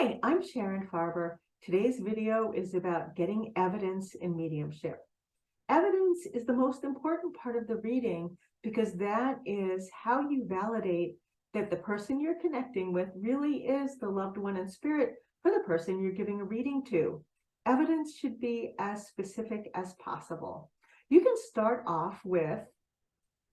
Hi, I'm Sharon Farber. Today's video is about getting evidence in mediumship. Evidence is the most important part of the reading because that is how you validate that the person you're connecting with really is the loved one in spirit for the person you're giving a reading to. Evidence should be as specific as possible. You can start off with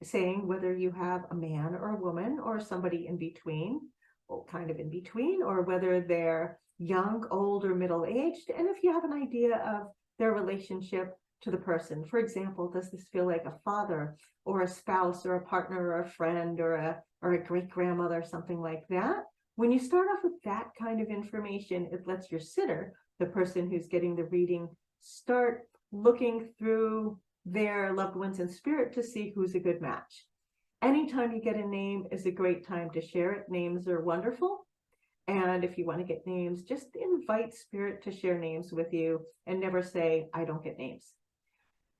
saying whether you have a man or a woman or somebody in between, or kind of in between, or whether they're young, old, or middle-aged, and if you have an idea of their relationship to the person. For example, does this feel like a father or a spouse or a partner or a friend or a great-grandmother, something like that? When you start off with that kind of information, it lets your sitter, the person who's getting the reading, start looking through their loved ones in spirit to see who's a good match. Anytime you get a name is a great time to share it. Names are wonderful. And if you want to get names, just invite spirit to share names with you and never say, I don't get names.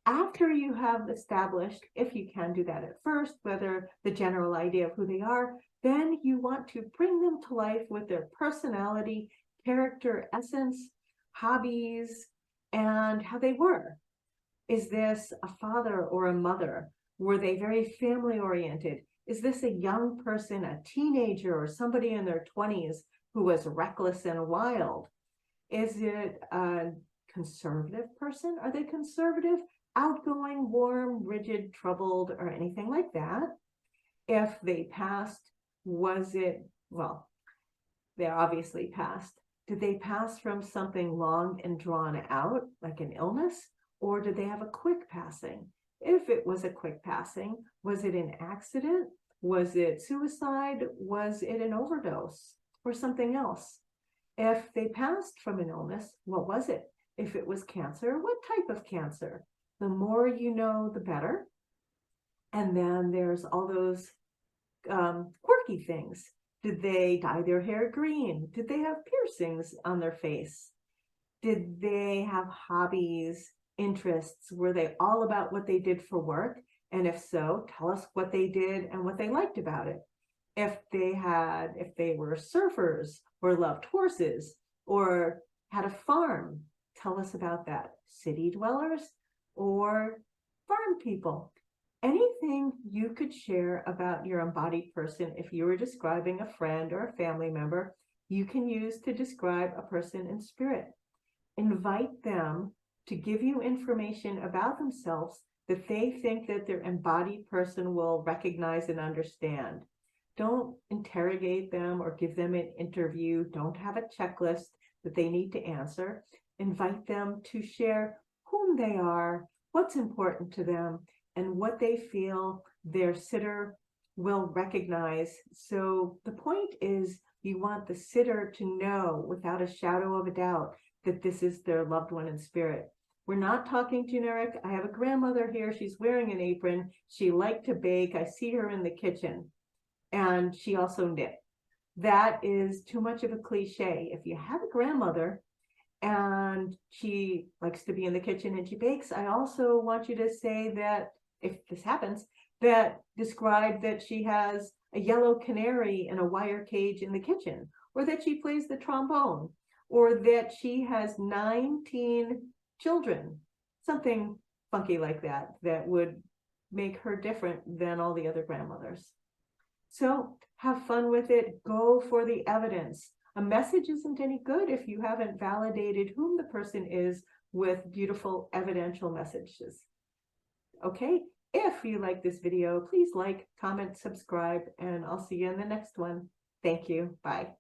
After you have established, if you can do that at first, whether the general idea of who they are, then you want to bring them to life with their personality, character, essence, hobbies, and how they were. Is this a father or a mother? Were they very family oriented? Is this a young person, a teenager, or somebody in their 20s who was reckless and wild? Is it a conservative person? Are they conservative, outgoing, warm, rigid, troubled, or anything like that? If they passed, was it, well, they obviously passed. Did they pass from something long and drawn out, like an illness? Or did they have a quick passing? If it was a quick passing, was it an accident? Was it suicide? Was it an overdose or something else? If they passed from an illness, what was it? If it was cancer, what type of cancer? The more you know, the better. And then there's all those quirky things. Did they dye their hair green? Did they have piercings on their face? Did they have hobbies, interests? Were they all about what they did for work? And if so, tell us what they did and what they liked about it. If they were surfers or loved horses or had a farm, tell us about that. City dwellers or farm people. Anything you could share about your embodied person, if you were describing a friend or a family member, you can use to describe a person in spirit. Invite them to give you information about themselves that they think that their embodied person will recognize and understand. Don't interrogate them or give them an interview. Don't have a checklist that they need to answer. Invite them to share whom they are, what's important to them, and what they feel their sitter will recognize. So the point is, you want the sitter to know without a shadow of a doubt that this is their loved one in spirit. We're not talking generic. I have a grandmother here. She's wearing an apron. She liked to bake. I see her in the kitchen. And she also knit. That is too much of a cliche. If you have a grandmother and she likes to be in the kitchen and she bakes, I also want you to say that, if this happens, that describe that she has a yellow canary in a wire cage in the kitchen, or that she plays the trombone, or that she has 19 children, something funky like that, that would make her different than all the other grandmothers. So have fun with it. Go for the evidence. A message isn't any good if you haven't validated whom the person is with beautiful evidential messages. Okay, if you like this video, please like, comment, subscribe, and I'll see you in the next one. Thank you. Bye.